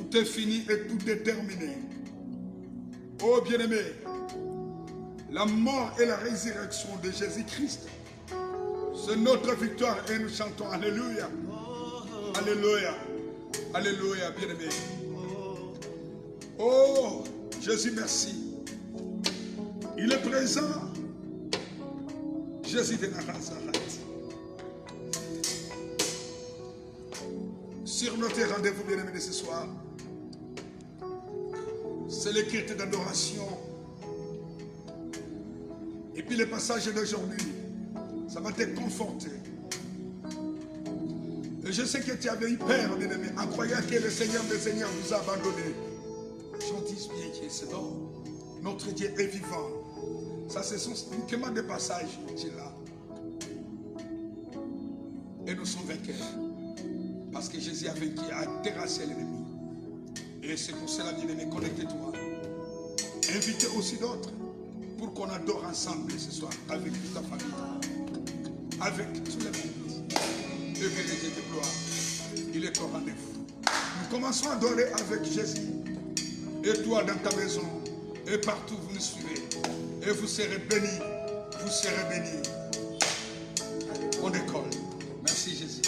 Tout est fini et tout est terminé. Oh bien-aimé, la mort et la résurrection de Jésus-Christ, c'est notre victoire et nous chantons Alléluia. Alléluia. Alléluia, bien-aimé. Oh, Jésus, merci. Il est présent. Jésus de Nazareth. Sur notre rendez-vous, bien-aimé, de ce soir, c'est les culte d'adoration. Et puis le passage d'aujourd'hui, ça va te conforter. Et je sais que tu avais eu peur, bien-aimé, en croyant que le Seigneur des Seigneurs nous a abandonnés. J'en dis bien que c'est bon. Notre Dieu est vivant. Ça, ce sont uniquement des passages qui sont là. Et nous sommes vainqueurs. Parce que Jésus a vaincu, a terrassé l'ennemi. Et c'est pour cela, bien-aimé, connecte-toi. Invitez aussi d'autres pour qu'on adore ensemble ce soir avec toute ta famille, avec tout le monde. Et que le Dieu de gloire, il est au rendez-vous. Nous commençons à adorer avec Jésus. Et toi dans ta maison, et partout vous nous suivez. Et vous serez bénis. Vous serez bénis. On décolle. Merci Jésus.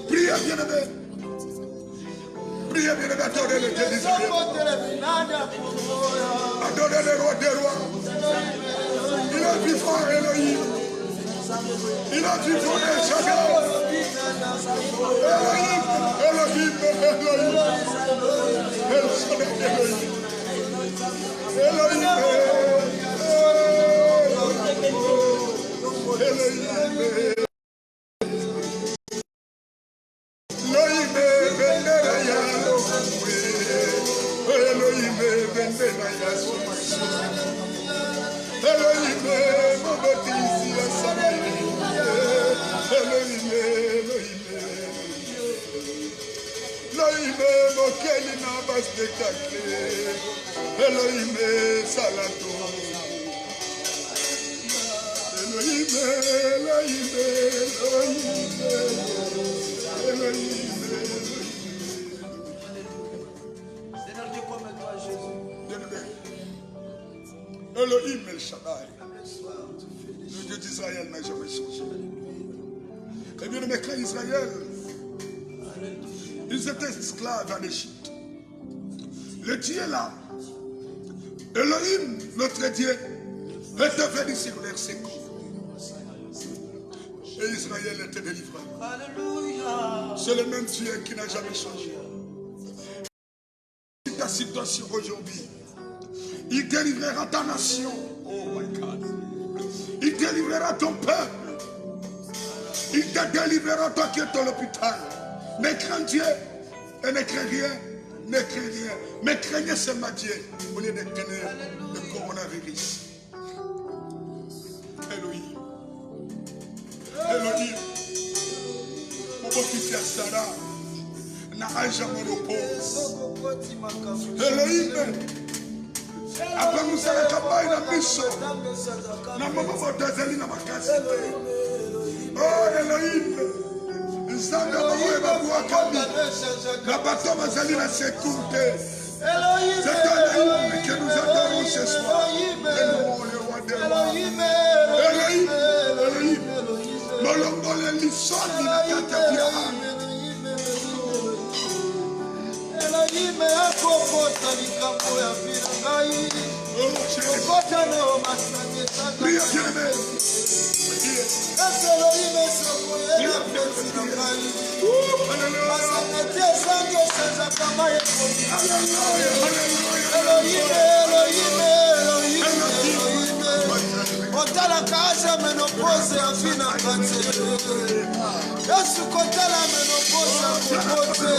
Priez, bien-aimé. Priez, bien-aimé, adorez le Dieu d'Israël. Adorez le roi des rois. Il est vivant, Elohim. Il est vivant, El Shaddai. Elohim, Elohim, Elohim. El Shaddai, Elohim. Elohim, Elohim. Elohim Salato. Elohim, Elohim, Elohim, Elohim. Elohim El Shaddai. Le Dieu d'Israël n'a jamais changé. Et bien aimé, quand Israël, ils étaient esclaves en Égypte. Le Dieu là, Elohim, notre Dieu, est venu sur leur secours. Et Israël était délivré. C'est le même Dieu qui n'a jamais changé. Ta situation aujourd'hui, il délivrera ta nation. Oh my God. Il délivrera ton peuple. Il te délivrera toi qui es à l'hôpital. Ne crains Dieu et ne crains rien. Ne crains rien. Mais craignez seulement Dieu au lieu de craindre le coronavirus. Elohim. Elohim. Pour votre fils Sarah, n'a jamais repose. Elohim. Après nous allons travailler dans la mission. Nous avons besoin de makasi. Oh Elohim. Nzambe mama ebabuwa kami. Na bato bazali na sécurité. C'est Elohim que nous adorons ce soir. Elohim, le roi des rois. Elohim, Elohim. Molongole lisoni na katabia. Elohim akokota likambo ya bilangai. Okota no masane sana. Priez bien-aimé. Elohim sokoye na bilangai. Masane sango sasa kama yeko. Elohim, Elohim, Elohim, Elohim. Kotala kaza menopause afina kante. Yesu kotala menopause akokote.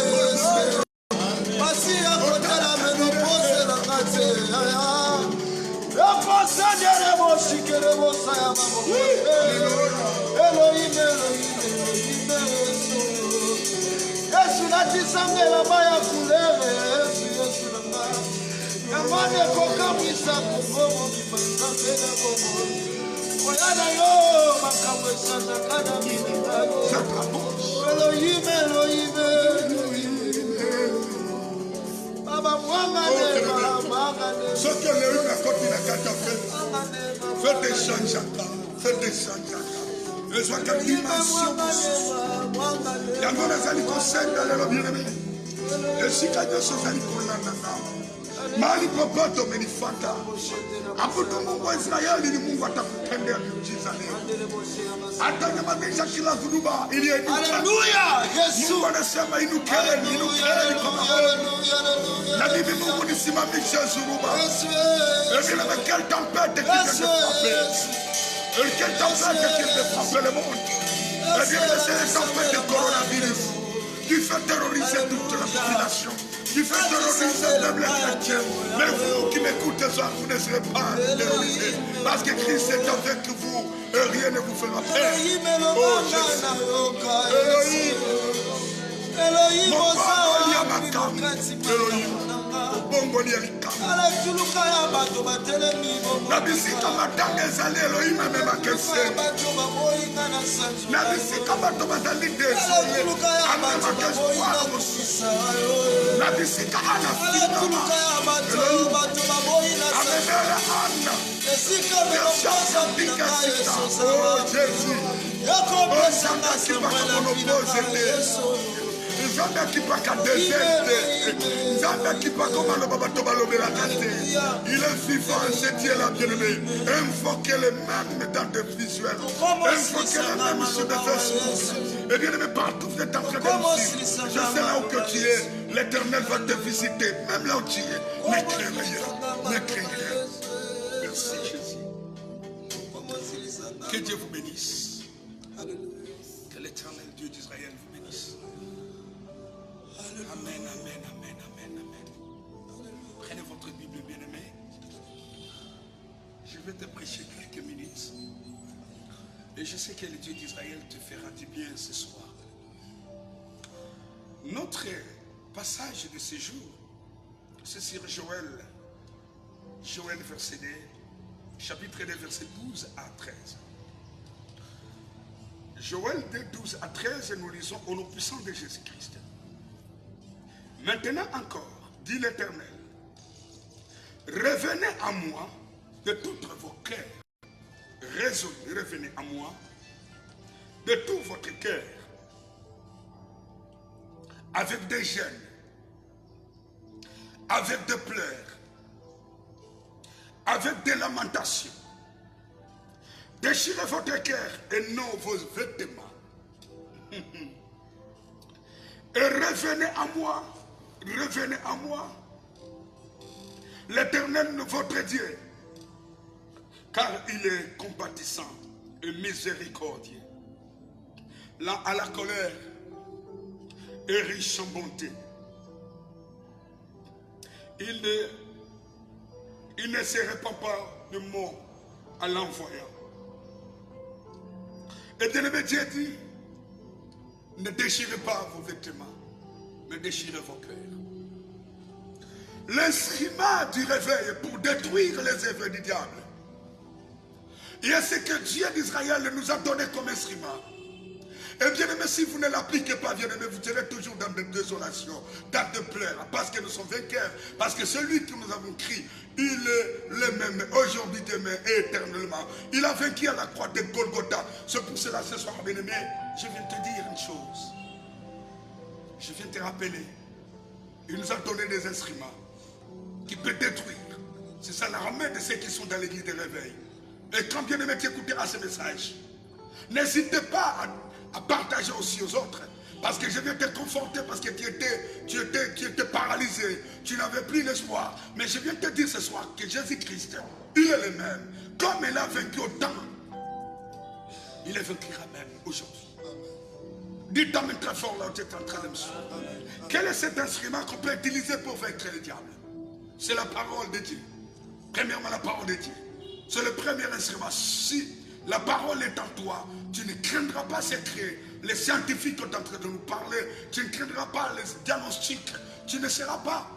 Pasi akotala menopause la kante. Yapasa derebo shikerebo sayamamo. Elohim, Elohim, Elohim, Yesu natisangela baya kuleve. Yesu nanga. Yamane koka mwisa kubomo mimanzambe na bomo. Oyana yo makamwe sana kana minigano. Elohim, Elohim, Elohim. Baba mwangane, baba mwangane. Ce que Elohim a continué à faire, faites des changes à temps, faites des changes à temps. Et soit quelle dimension. Yamona zali kosenda lelo bien-aimé. Et si kadio so zali kolanda. Mali popoto menifanta. Abudu Mungu wa Israeli ni Mungu atakutendea miujiza leo. Atanyamazisha kila dhuruba iliyoinuka. Haleluya. Yesu. Mungu anasema inukeni, inukeni kwa maombi. Na mimi Mungu nisimamishe dhuruba. Et bien avec quelle tempête qui vient de frapper. Et quelle tempête qui vient de frapper le monde. Et bien c'est la tempête de coronavirus. Qui fait terroriser toute la population. Qui fait terroriser même les chrétiens. Mais vous qui m'écoutez ce soir, vous ne serez pas terrorisés. Parce que Christ est avec vous et rien ne vous fera peur. Oh Jésus. Elohim. Mon papa, il y a ma cam. Elohim. Bongo li alika. Nabisika matanga ezali Elohim amema keseni. Nabisika bato bazali désolé amema kespoir mosusu. Nabisika ana finama Elohim amemela ana. Oh Jésus. Oh Samba qui va comme opposé. Zamba qui pas qu'à déserte. Zamba qui pas comme à la cité. Il est vivant, c'est Dieu là, bien-aimé. Invoquez les mêmes dans des visuels. Invoquez les mêmes sur des esprits. Et bien-aimé, partout vous êtes en train de me suivre. Je sais là où que tu es. L'Éternel va te visiter. Même là où tu es. Ne crains rien. Ne crains rien. Merci Jésus. Que Dieu vous bénisse. Que l'Éternel Dieu d'Israël vous bénisse. Amen, amen, amen, amen, amen. Prenez votre Bible, bien-aimé. Je vais te prêcher quelques minutes. Et je sais que le Dieu d'Israël te fera du bien ce soir. Notre passage de ce jour, c'est sur Joël. Joël, verset 2, chapitre 2, verset 12 à 13. Joël 2, 12 à 13, nous lisons au nom puissant de Jésus-Christ. Maintenant encore, dit l'Éternel, revenez à moi de tous vos cœurs résolus, revenez à moi de tout votre cœur, avec des jeûnes, avec des pleurs, avec des lamentations. Déchirez votre cœur et non vos vêtements. Et revenez à moi. Revenez à moi, l'Éternel votre Dieu, car il est compatissant et miséricordieux, lent à la colère et riche en bonté. Il ne se répand pas de mots à l'envoyant. Et bien-aimé Dieu dit, ne déchirez pas vos vêtements, mais déchirez vos cœurs. L'instrument du réveil pour détruire les œuvres du diable. Et c'est ce que Dieu d'Israël nous a donné comme instrument. Et bien aimé, si vous ne l'appliquez pas, bien aimé, vous serez toujours dans des désolations, dans des pleurs, parce que nous sommes vainqueurs, parce que celui que nous avons crié, il est le même aujourd'hui, demain et éternellement. Il a vaincu à la croix de Golgotha. C'est pour cela ce soir, bien aimé, je viens te dire une chose. Je viens te rappeler, il nous a donné des instruments qui peuvent détruire. C'est ça la ramène de ceux qui sont dans l'église de réveil. Et quand bien aimé tu écouteras ce message, n'hésitez pas à partager aussi aux autres. Parce que je viens te conforter, parce que tu étais paralysé, tu n'avais plus l'espoir. Mais je viens te dire ce soir que Jésus-Christ, il est le même. Comme il a vaincu au temps, il est vainquira même aujourd'hui. Dites même très fort là où tu es en train de me suivre. Quel est cet instrument qu'on peut utiliser pour vaincre le diable? C'est la parole de Dieu. Premièrement, la parole de Dieu. C'est le premier instrument. Si la parole est en toi, tu ne craindras pas les scientifiques qui sont en train de nous parler. Tu ne craindras pas les diagnostics. Tu ne seras pas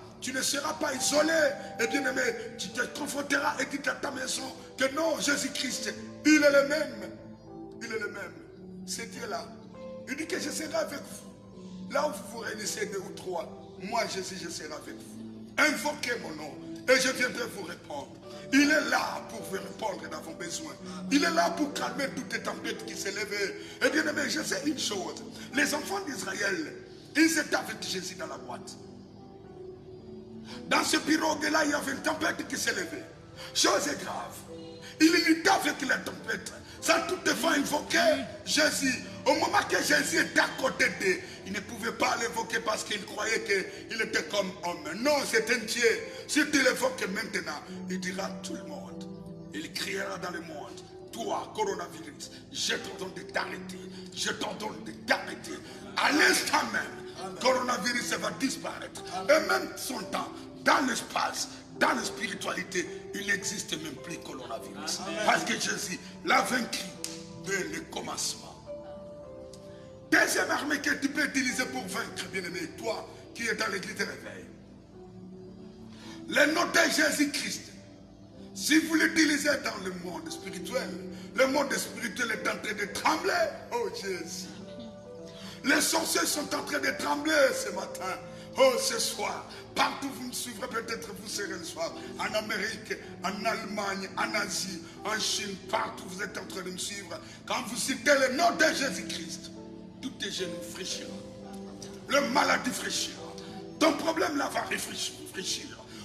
isolé. Et bien aimé, tu te confronteras et dis à ta maison que non, Jésus-Christ, il est le même. Il est le même. C'est Dieu là. Il dit que je serai avec vous. Là où vous vous réunissez 2 ou 3, moi Jésus, je serai avec vous. Invoquez mon nom et je viendrai vous répondre. Il est là pour vous répondre dans vos besoins. Il est là pour calmer toutes les tempêtes qui s'élèvent. Et bien aimé, je sais une chose. Les enfants d'Israël, ils étaient avec Jésus dans la boîte. Dans ce pirogue-là, il y avait une tempête qui s'est levée. Chose grave. Il luttait avec la tempête. Sans toutefois invoquer Jésus. Au moment que Jésus était à côté d'eux, il ne pouvait pas l'invoquer parce qu'il croyait qu'il était comme homme. Non, c'est un Dieu. Si tu l'évoques maintenant, il dira à tout le monde. Il criera dans le monde. Toi, coronavirus, je t'ordonne de t'arrêter. Je t'ordonne de t'arrêter. À l'instant même, coronavirus va disparaître. Et même son temps, dans l'espace, dans la spiritualité, il n'existe même plus coronavirus. Parce que Jésus l'a vaincu dès le commencement. Deuxième armée que tu peux utiliser pour vaincre, bien-aimé, toi qui es dans l'église de réveil. Le nom de Jésus-Christ. Si vous l'utilisez dans le monde spirituel, le monde spirituel est en train de trembler. Oh Jésus. Les sorciers sont en train de trembler ce matin. Oh, ce soir, partout vous me suivrez, peut-être vous serez le soir. En Amérique, en Allemagne, en Asie, en Chine, partout vous êtes en train de me suivre. Quand vous citez le nom de Jésus-Christ, tous tes genoux fléchiront. Le maladie fléchira. Ton problème là va réfléchir.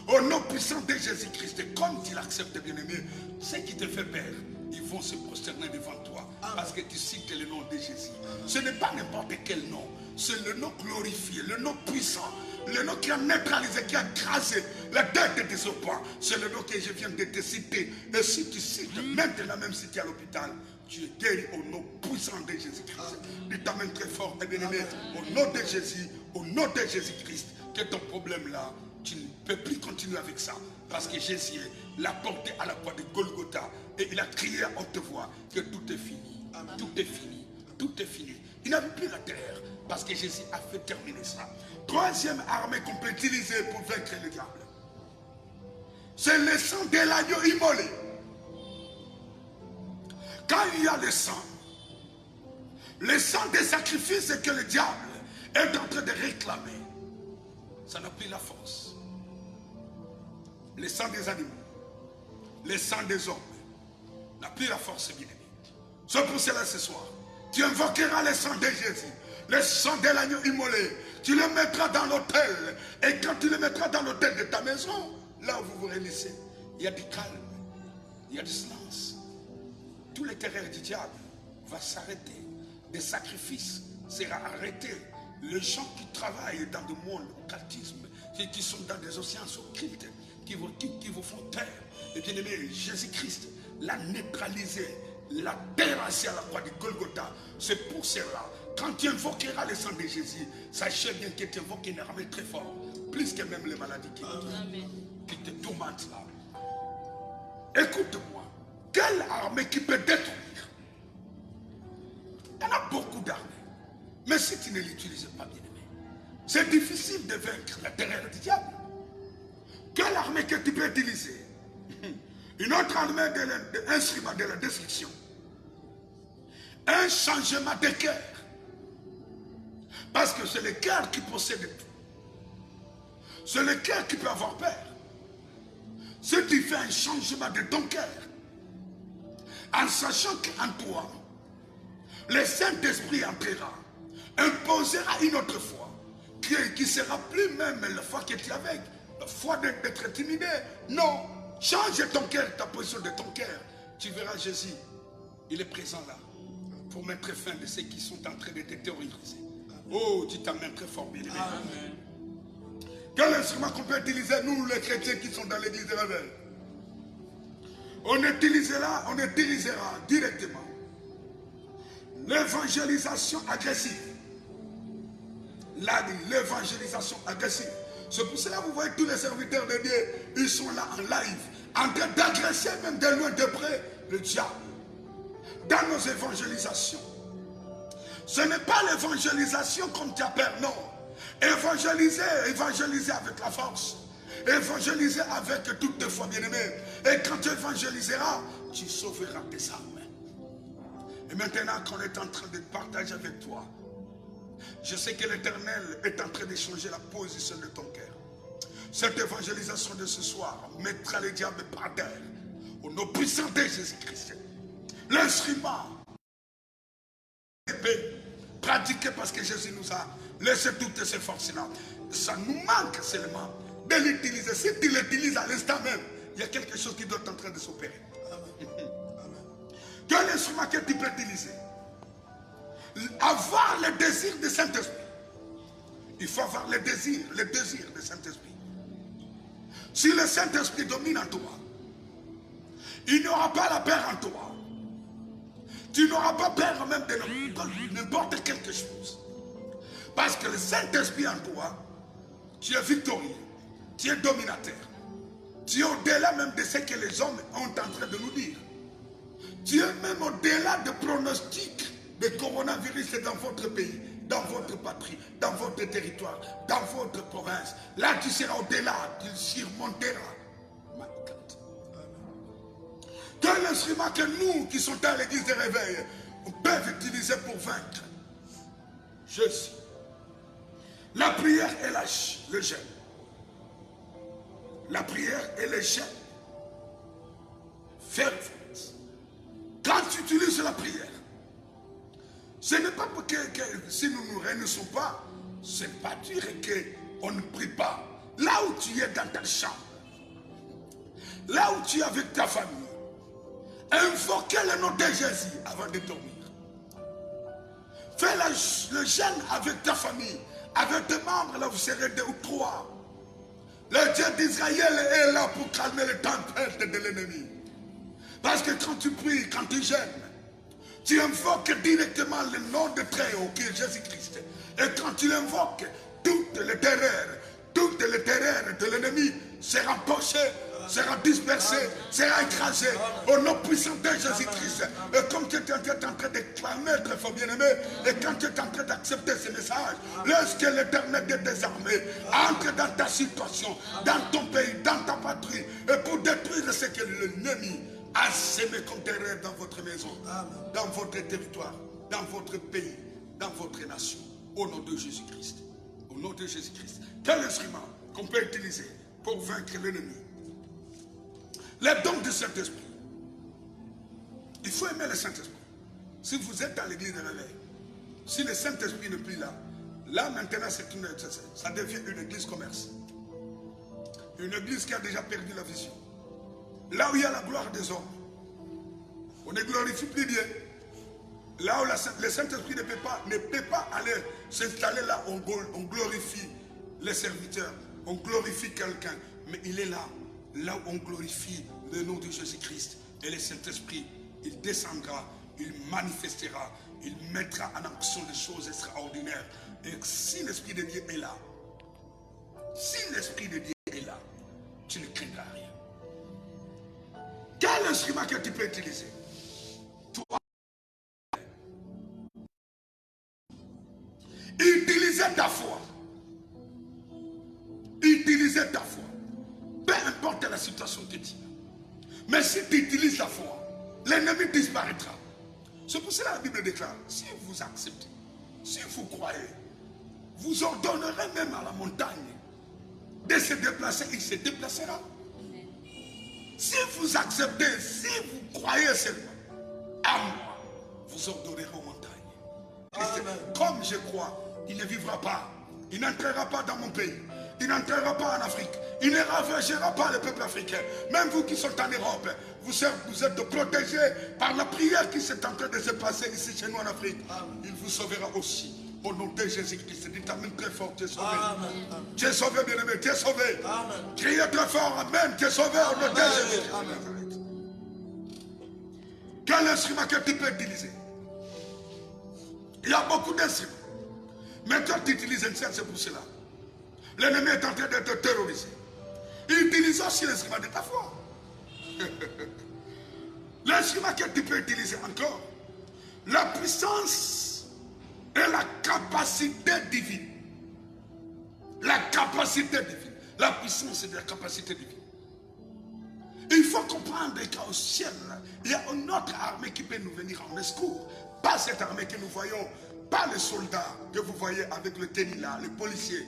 Au nom puissant de Jésus-Christ, et comme tu l'acceptes, bien-aimé, ce qui te fait peur, ils vont se prosterner devant toi. Parce que tu cites le nom de Jésus. Ce n'est pas n'importe quel nom. C'est le nom glorifié, le nom puissant, le nom qui a neutralisé, qui a écrasé la tête de ce point. C'est le nom que je viens de te citer. Et si tu cites maintenant, même si tu es à l'hôpital, tu es guéri au nom puissant de Jésus-Christ. Dis ta main très fort et bien-aimé, au nom de Jésus, au nom de Jésus-Christ, que ton problème là, tu ne peux plus continuer avec ça. Parce que Jésus l'a porté à la croix de Golgotha et il a crié à haute voix que tout est fini. Amen. Tout est fini. Tout est fini. Il n'a plus la terre parce que Jésus a fait terminer ça. Troisième armée qu'on peut utiliser pour vaincre le diable. C'est le sang de l'agneau immolé. Quand il y a le sang des sacrifices que le diable est en train de réclamer, ça n'a plus la force. Le sang des animaux, le sang des hommes n'a plus la force, bien-aimé. C'est pour cela ce soir, tu invoqueras le sang de Jésus, le sang de l'agneau immolé. Tu le mettras dans l'autel. Et quand tu le mettras dans l'autel de ta maison, là où vous vous réunissez, il y a du calme, il y a du silence. Tous les terreurs du diable vont s'arrêter. Des sacrifices seront arrêtés. Les gens qui travaillent dans le monde occultisme, qui sont dans des océans occultes, qui vous font taire. Et bien aimé, Jésus-Christ l'a neutralisé, l'a terrassé à la croix de Golgotha. C'est pour cela, quand tu invoqueras le sang de Jésus, sachez bien que tu invoques une armée très forte, plus que même les maladies qui te tourmentent là. Écoute-moi, quelle armée qui peut détruire? Il y en a beaucoup d'armées. Mais si tu ne l'utilises pas, bien aimé, c'est difficile de vaincre la terreur du diable. Quelle armée que tu peux utiliser? Une autre armée d'instruments de la destruction. Un changement de cœur. Parce que c'est le cœur qui possède tout. C'est le cœur qui peut avoir peur. Si tu fais un changement de ton cœur, en sachant qu'en toi, le Saint-Esprit entrera, imposera une autre foi, qui sera plus même la foi que tu avais, la foi d'être intimidé. Non, change ton cœur, ta position de ton cœur. Tu verras Jésus, il est présent là, pour mettre fin de ceux qui sont en train de te terroriser. Oh, tu t'amènes très fort, bien aimé. Quel instrument qu'on peut utiliser, nous les chrétiens qui sont dans l'église de réveil? On utilisera directement l'évangélisation agressive. L'évangélisation agressive. C'est pour cela que vous voyez tous les serviteurs de Dieu, ils sont là en live, en train d'agresser même de loin de près le diable. Dans nos évangélisations, ce n'est pas l'évangélisation comme tu as peur, non. Évangéliser avec la force. Évangéliser avec toutes tes foi, bien-aimé. Et quand tu évangéliseras, tu sauveras tes âmes. Et maintenant qu'on est en train de partager avec toi, je sais que l'Éternel est en train de changer la position de ton cœur. Cette évangélisation de ce soir mettra le diable par terre. Au nom puissant de Jésus-Christ. L'instrument pratiqué parce que Jésus nous a laissé toutes ces forces-là. Ça nous manque seulement de l'utiliser. Si tu l'utilises à l'instant même, il y a quelque chose qui doit être en train de s'opérer. Quel instrument que tu peux utiliser? Avoir le désir du Saint-Esprit. Il faut avoir le désir du Saint-Esprit. Si le Saint-Esprit domine en toi, il n'y aura pas la peur en toi. Tu n'auras pas peur même de n'importe quelque chose. Parce que le Saint-Esprit en toi, tu es victorieux, tu es dominateur. Tu es au-delà même de ce que les hommes ont en train de nous dire. Tu es même au-delà de pronostics de coronavirus dans votre pays, dans votre patrie, dans votre territoire, dans votre province. Là, tu seras au-delà, tu surmonteras. Quel instrument que nous, qui sommes dans l'église de réveil, on peut utiliser pour vaincre? Jésus. La prière et le jeûne. La prière et le jeûne. Fervent. Quand tu utilises la prière, ce n'est pas que si nous ne nous réunissons pas, ce n'est pas dire qu'on ne prie pas. Là où tu es dans ta chambre, là où tu es avec ta famille, invoquez le nom de Jésus avant de dormir. Fais le jeûne avec ta famille, avec tes membres, là vous serez 2 ou 3. Le Dieu d'Israël est là pour calmer les tempêtes de l'ennemi. Parce que quand tu pries, quand tu jeûnes, tu invoques directement le nom de Très-Haut qui est Jésus-Christ. Et quand tu l'invoques, toutes les terreurs de l'ennemi seront pochées, sera dispersé, sera écrasé au nom puissant de Jésus-Christ. Et comme tu es en train de clamer, très fort bien-aimé, et quand tu es en train d'accepter ce message, lorsque l'Éternel des armées entre dans ta situation, dans ton pays, dans ta patrie, et pour détruire ce que l'ennemi a semé comme terreur dans votre maison, dans votre territoire, dans votre pays, dans votre nation, au nom de Jésus-Christ. Au nom de Jésus-Christ. Quel instrument qu'on peut utiliser pour vaincre l'ennemi? Les dons du Saint-Esprit. Il faut aimer le Saint-Esprit. Si vous êtes dans l'église de réveil, si le Saint-Esprit n'est plus là, là maintenant ça devient une église commerce. Une église qui a déjà perdu la vision. Là où il y a la gloire des hommes, on ne glorifie plus Dieu. Là où le Saint-Esprit ne peut pas aller s'installer là, on glorifie les serviteurs, on glorifie quelqu'un, mais il est là. Là où on glorifie le nom de Jésus-Christ. Et le Saint-Esprit, il descendra, il manifestera, il mettra en action des choses extraordinaires. Et si l'Esprit de Dieu est là, tu ne craindras rien. Quel instrument que tu peux utiliser? Toi. Utilisez ta foi. Utilisez ta foi. Peu importe la situation que tu as. Mais si tu utilises la foi, l'ennemi disparaîtra. C'est pour cela que la Bible déclare, si vous acceptez, si vous croyez, vous ordonnerez même à la montagne de se déplacer, il se déplacera. Si vous acceptez, si vous croyez seulement à moi, vous ordonnerez aux montagnes. Comme je crois, il ne vivra pas, il n'entrera pas dans mon pays. Il n'entrera pas en Afrique. Il ne ravagera pas le peuple africain. Même vous qui sont en Europe, vous êtes protégés par la prière qui s'est en train de se passer ici chez nous en Afrique. Il vous sauvera aussi. Au nom de Jésus-Christ. Dites amen très fort, tu es sauvé. Tu es sauvé, bien-aimé, tu es sauvé. Criez très fort, amen, tu es sauvé au nom de Jésus-Christ. Quel instrument que tu peux utiliser? Il y a beaucoup d'instruments. Mais toi, tu utilises un seul, c'est pour cela. L'ennemi est en train d'être terrorisé. Utilise aussi l'instrument de ta foi. L'instrument que tu peux utiliser encore, la puissance et la capacité divine. La capacité divine. La puissance et la capacité divine. Il faut comprendre qu'au ciel, il y a une autre armée qui peut nous venir en secours. Pas cette armée que nous voyons, pas les soldats que vous voyez avec le tennis là, les policiers.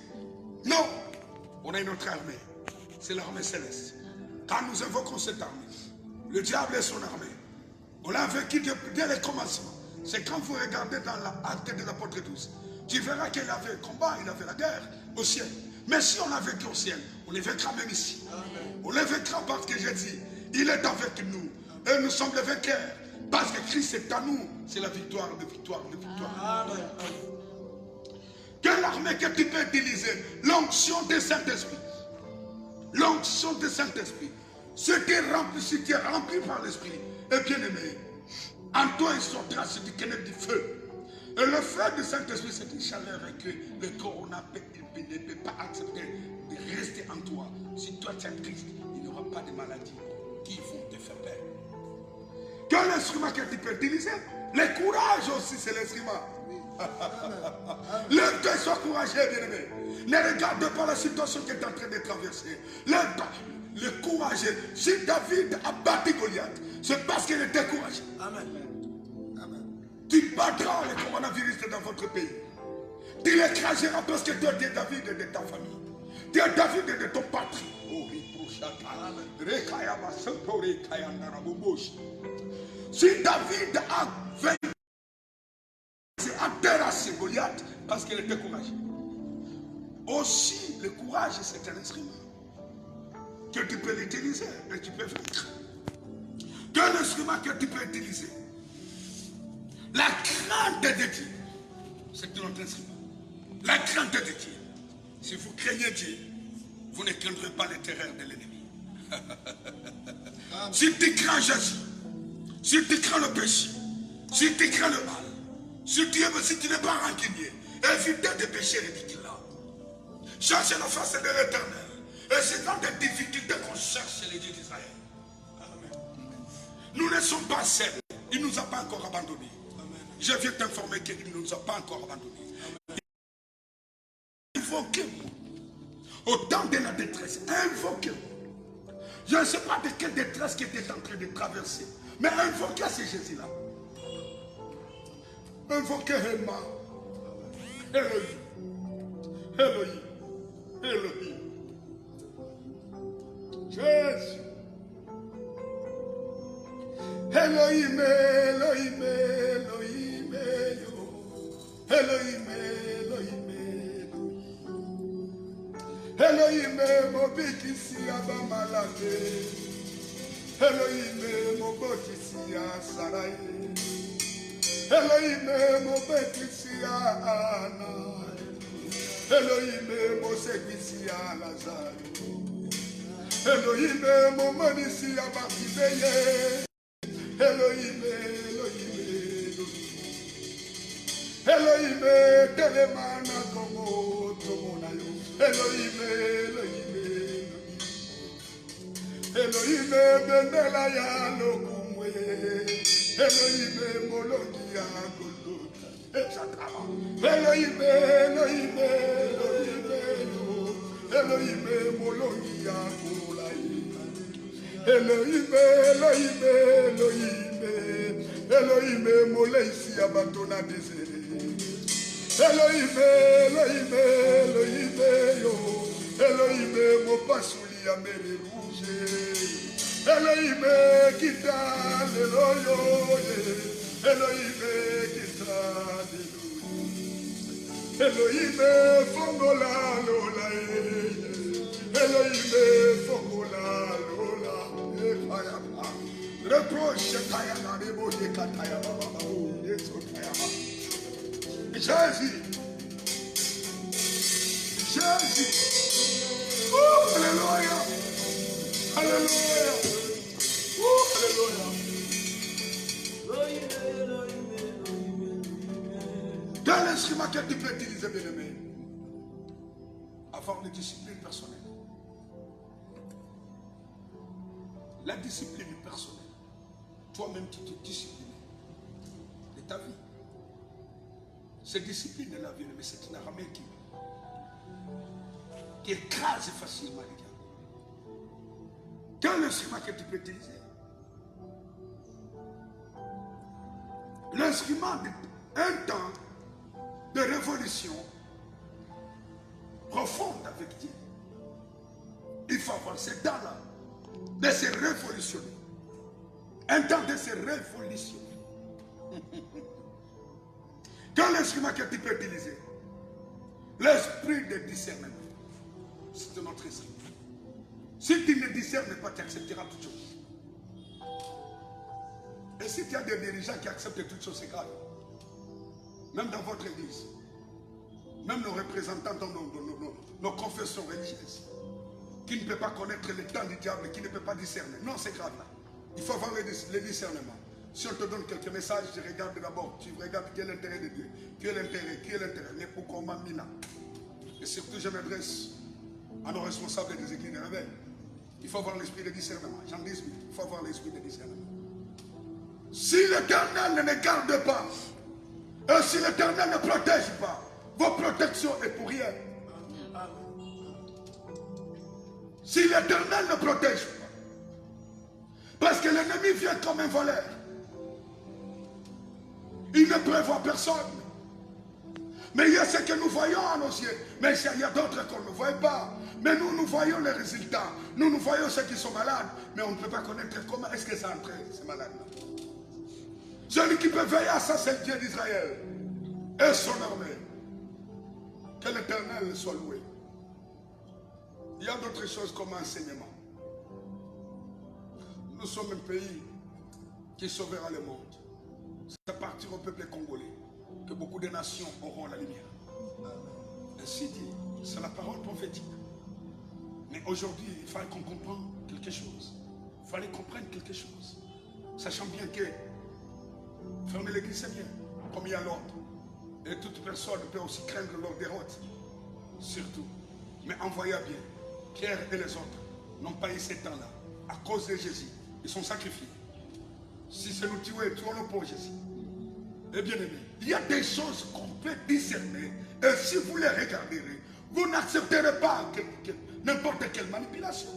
Non, on a une autre armée. C'est l'armée céleste. Quand nous invoquons cette armée, le diable est son armée. On l'a vaincu dès le commencement. C'est quand vous regardez dans l'acte de l'apôtre 12, tu verras qu'il avait le combat, il avait la guerre au ciel. Mais si on a vécu au ciel, On les vaincra même ici. On les vaincra parce que Jésus, il est avec nous. Et nous sommes les vainqueurs. Parce que Christ est à nous. C'est la victoire, de victoire, de victoire. Amen. Quelle armée que tu peux utiliser? L'onction du Saint-Esprit. L'onction du Saint-Esprit. Si tu es rempli par l'Esprit, et bien aimé, en toi il sortira ce qui connaît du feu. Et le feu du Saint-Esprit, c'est une chaleur que le corps ne peut pas accepter de rester en toi. Si toi tu es Christ, il n'y aura pas de maladies qui vont te faire peur. Quel instrument que tu peux utiliser? Le courage aussi, c'est l'instrument. Lève-toi, sois courageux, bien-aimé. Ne regarde pas la situation que tu es en train de traverser. Lève-toi, le courageux. Si David a battu Goliath, c'est parce qu'il était courageux. Amen. Tu battras le coronavirus dans votre pays. Tu l'écraseras parce que toi, tu es David de ta famille. Tu es David de ton patrie. Si David a vaincu, a terrassé Goliath parce qu'il était courageux. Aussi, le courage, c'est un instrument que tu peux l'utiliser et tu peux vaincre. Quel instrument que tu peux utiliser? La crainte de Dieu, c'est notre instrument. La crainte de Dieu. Si vous craignez Dieu, vous ne craindrez pas les terreurs de l'ennemi. Si tu crains Jésus, si tu crains le péché, si tu crains le mal, si tu n'es pas rancunier, évitez de pécher ridicules. Cherchez la face de l'Éternel. Et c'est dans des difficultés qu'on cherche les dieux d'Israël. Nous ne sommes pas seuls. Il ne nous a pas encore abandonnés. Je viens t'informer qu'il ne nous a pas encore abandonnés. Invoquez-moi. Au temps de la détresse, invoquez-moi. Je ne sais pas de quelle détresse que tu es en train de traverser. Mais invoquez ce Jésus-là. Invoquez Emma. Elohim. Elohim. Elohim. Jésus. Elohim, Elohim, Elohim, Elohim, Elohim, Elohim. Elohim, mon bikisi abamalade. Elohim, mon bokisi asaraye. Elohim, mon bikisi ana. Elohim, mon sekisi alazari. Elohim, mon manisi abatibeye. Elohim, Elohim, Elohim. Elohim, telemana como tomonayo. Elohim, Elohim, Elohim. Elohim, benela ya lokumwe. Elohim, mologi ya golota. Elohim, Elohim, Elohim, Elohim, mologi ya golota. Elohim, Elohim, Elohim, Elohim, moleisi abatona désiré. Elohim, Elohim, Elohim, yo. Elohim, mo pasuli a mere rouge. Elohim, kita le loyo. Elohim, kita le loyo. Elohim, fongola lola. Elohim, fongola lola. Reproche Kayana, Reboye Kataya Baba, Yeso Kayama. Jésus. Jésus. Oh, Alléluia. Alléluia. Oh, Alléluia. Quel instrument que tu peux utiliser, bien-aimé? Avoir une discipline personnelle. La discipline personnelle. Toi-même, tu te disciplines de ta vie. Cette discipline de la vie, mais c'est une armée qui écrase facilement les gars. Quel instrument que tu peux utiliser? L'instrument d'un temps de révolution profonde avec Dieu. Il faut avoir ce temps-là de se révolutionner. Un temps de se révolutionner. Quel instrument que tu peux utiliser? L'esprit de discernement. C'est notre esprit. Si tu ne discernes pas, tu accepteras toutes choses. Et si tu as des dirigeants qui acceptent toutes choses, c'est grave. Même dans votre église. Même nos représentants dans nos confessions religieuses. Qui ne peut pas connaître le temps du diable, qui ne peut pas discerner. Non, c'est grave là. Il faut avoir le discernement. Si on te donne quelques messages, tu regardes d'abord. Tu regardes quel est l'intérêt de Dieu. Quel est l'intérêt, quel est l'intérêt. Mais pourquoi on m'a mis là? Et surtout, je m'adresse à nos responsables des églises rebelles. Il faut avoir l'esprit de discernement. Jean 18, il faut avoir l'esprit de discernement. Si l'Éternel ne garde pas, et si l'Éternel ne protège pas, vos protections est pour rien. Si l'Éternel ne protège pas, parce que l'ennemi vient comme un voleur, il ne prévoit personne. Mais il y a ce que nous voyons à nos yeux, mais il y a d'autres qu'on ne voit pas. Mais nous voyons les résultats, nous voyons ceux qui sont malades, mais on ne peut pas connaître comment est-ce que ça entre ces malades-là. Celui qui peut veiller à ça, c'est le Dieu d'Israël et son armée. Que l'Éternel soit loué. Il y a d'autres choses comme enseignement. Nous sommes un pays qui sauvera le monde. C'est à partir au peuple congolais que beaucoup de nations auront la lumière. Ainsi dit, c'est la parole prophétique. Mais aujourd'hui, il fallait qu'on comprenne quelque chose. Il fallait comprendre quelque chose. Sachant bien que fermer l'église, c'est bien, comme il y a l'ordre. Et toute personne peut aussi craindre leur déroute. Surtout. Mais envoyez bien. Pierre et les autres n'ont pas eu ces temps-là. À cause de Jésus. Ils sont sacrifiés. Si c'est nous tuer, tuons-nous pour Jésus. Et bien aimé, il y a des choses qu'on peut discerner. Et si vous les regarderez, vous n'accepterez pas n'importe quelle manipulation.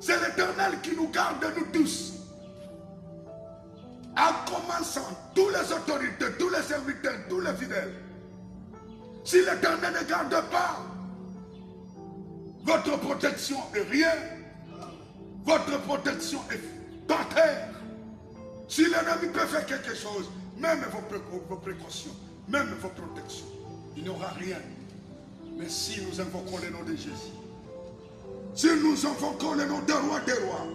C'est l'Éternel qui nous garde, nous tous. En commençant, tous les autorités, tous les serviteurs, tous les fidèles. Si l'Éternel ne garde pas, votre protection est rien. Votre protection est par terre. Si l'ennemi peut faire quelque chose, même vos précautions, même vos protections, il n'y aura rien. Mais si nous invoquons le nom de Jésus, si nous invoquons le nom des rois des rois,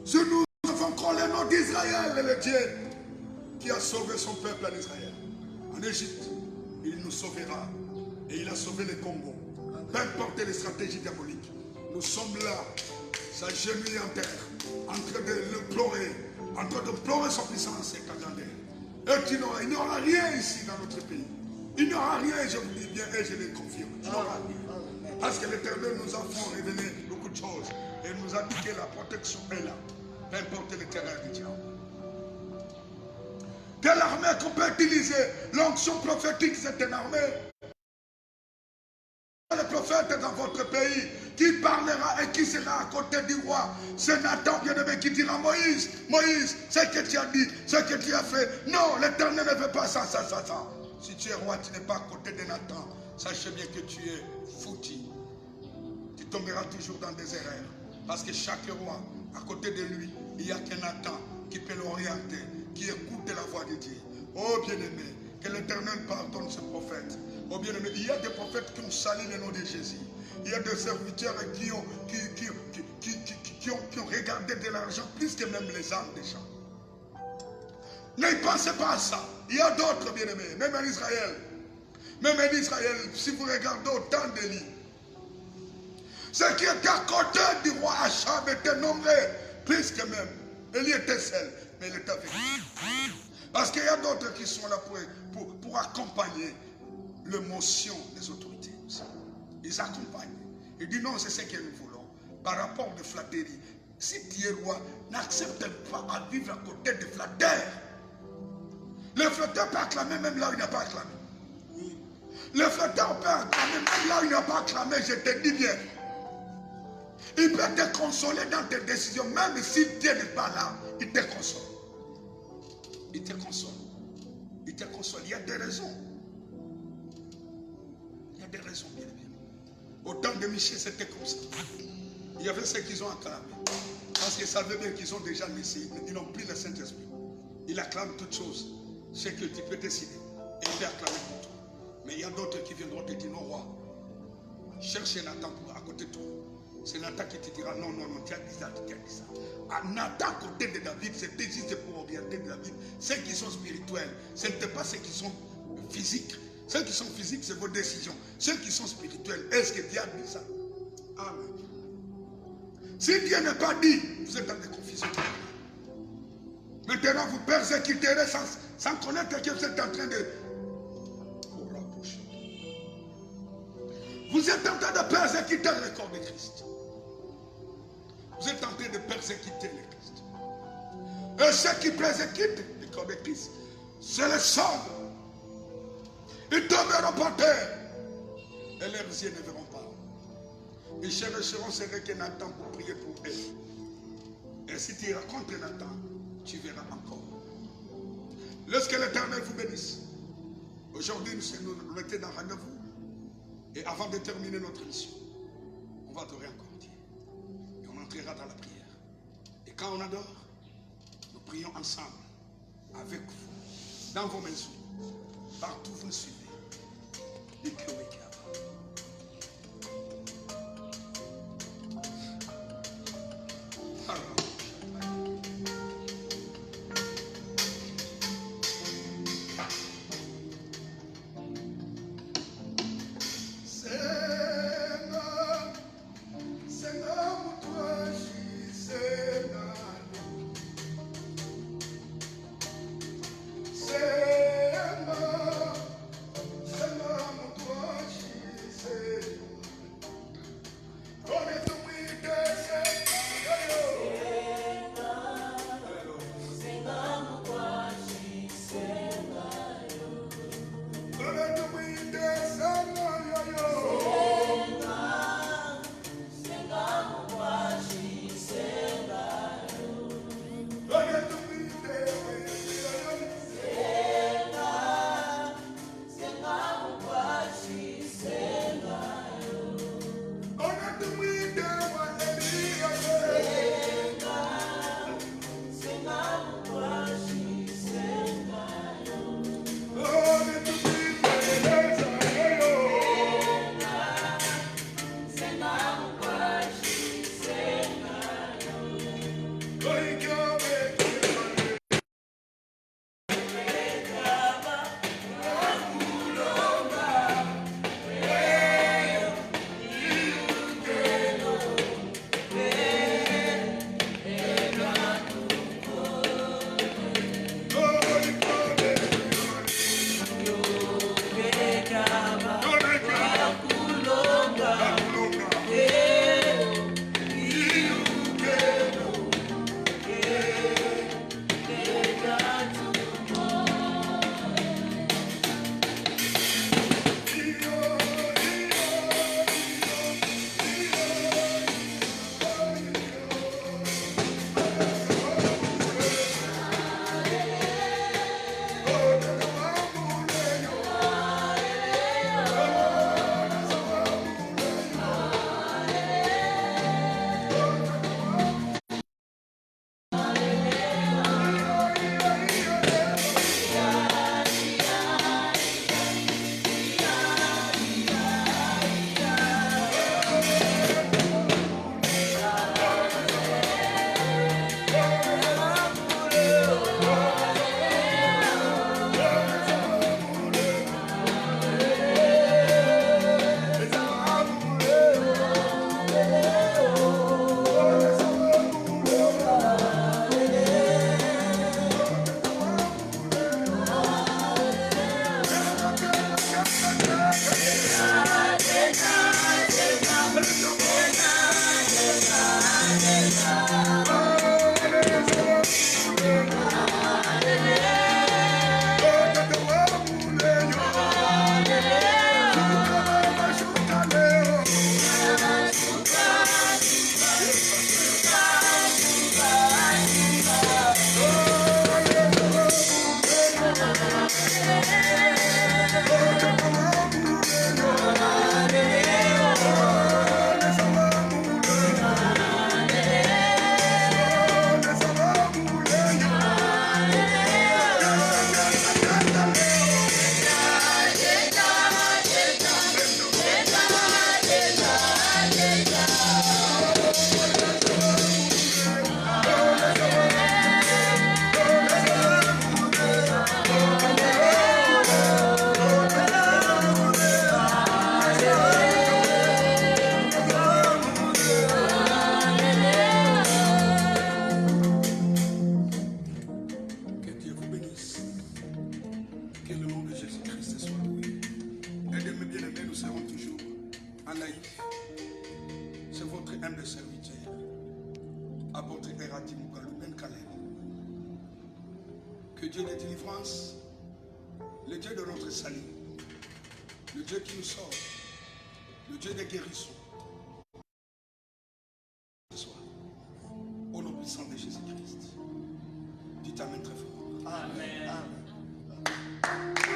si nous invoquons le nom d'Israël, le Dieu qui a sauvé son peuple en Israël, en Égypte, il nous sauvera. Et il a sauvé le Congo. Peu importe les stratégies diaboliques, nous sommes là, s'agenouiller en terre, en train de le pleurer, en train de pleurer son puissance éternelle. Et il n'y aura rien ici dans notre pays. Il n'y aura rien, je vous dis bien, et je le confirme. Il n'y aura rien. Parce que l'Éternel nous a fait révéler beaucoup de choses. Et nous a dit que la protection est là. Peu importe le terrain du diable. Quelle armée qu'on peut utiliser? L'onction prophétique, c'est une armée. Le prophète dans votre pays qui parlera et qui sera à côté du roi, c'est Nathan bien-aimé qui dira Moïse, Moïse, ce que tu as dit, ce que tu as fait. Non, l'Éternel ne veut pas ça. Si tu es roi, tu n'es pas à côté de Nathan. Sache bien que tu es foutu. Tu tomberas toujours dans des erreurs. Parce que chaque roi, à côté de lui, il n'y a qu'un Nathan qui peut l'orienter, qui écoute la voix de Dieu. Oh bien-aimé, que l'Éternel pardonne ce prophète. Oh bien-aimé, il y a des prophètes qui ont sali le nom de Jésus. Il y a des serviteurs qui ont regardé de l'argent plus que même les âmes des gens. Ne pensez pas à ça. Il y a d'autres bien-aimés, même en Israël. Même en Israël, si vous regardez au temps d'Élie, ceux qui étaient à côté du roi Achab étaient nombreux, plus que même. Élie était seul, mais il était avec lui. Parce qu'il y a d'autres qui sont là pour accompagner l'émotion des autorités. Ils accompagnent. Ils disent non, c'est ce que nous voulons. Par rapport de flatterie. Si tu es roi, n'accepte pas à vivre à côté des flatteurs. Le flatteur peut acclamer même là où il n'a pas acclamé. Le flatteur peut acclamer même là où il n'a pas acclamé, je te dis bien. Il peut te consoler dans tes décisions, même si Dieu n'est pas là, il te console. Il te console. Il te console. Il y a des raisons. Il y a des raisons, bien évidemment. Au temps de Michel, c'était comme ça. Il y avait ceux qui ont acclamé. Parce qu'ils savaient bien qu'ils ont déjà le Messie. Ils n'ont plus le Saint-Esprit. Ils acclament toutes choses. Ce que tu peux décider. Et il peut acclamer pour toi. Mais il y a d'autres qui viendront te dire, non, roi, cherchez Nathan à côté de toi. c'est Nathan qui te dira non, non, non, tu as dit ça, tu as dit ça. À Nathan, côté de David, c'était juste pour orienter David. Ceux qui sont spirituels, ce n'était pas ceux qui sont physiques. Ceux qui sont physiques, c'est vos décisions. Ceux qui sont spirituels, est-ce que Dieu a dit ça? Amen. Si Dieu n'a pas dit, vous êtes dans des confusions. Maintenant, vous persécuterez sans connaître que vous êtes en train de... Vous êtes en train de persécuter le corps de Christ. Vous êtes en train de persécuter le Christ. Et ceux qui persécutent le corps de Christ, c'est les sommes. Ils tomberont par terre. Et leurs yeux ne verront pas. Ils chercheront ce que Nathan pour prier pour eux. Et si tu racontes Nathan, tu verras encore. Lorsque l'Éternel vous bénisse. Aujourd'hui, nous étions dans rendez-vous. Et avant de terminer notre mission, on va adorer encore Dieu. Et on entrera dans la prière. Et quand on adore, nous prions ensemble, avec vous, dans vos maisons, partout vous nous suivez. le serviteur, apôtre Eratim Moukalou Ben Kalem. Que Dieu de délivrance, le Dieu de notre salut, le Dieu qui nous sauve, le Dieu des guérisons, soit au nom puissant de Jésus-Christ. Dites Amen très fort. Amen. Amen.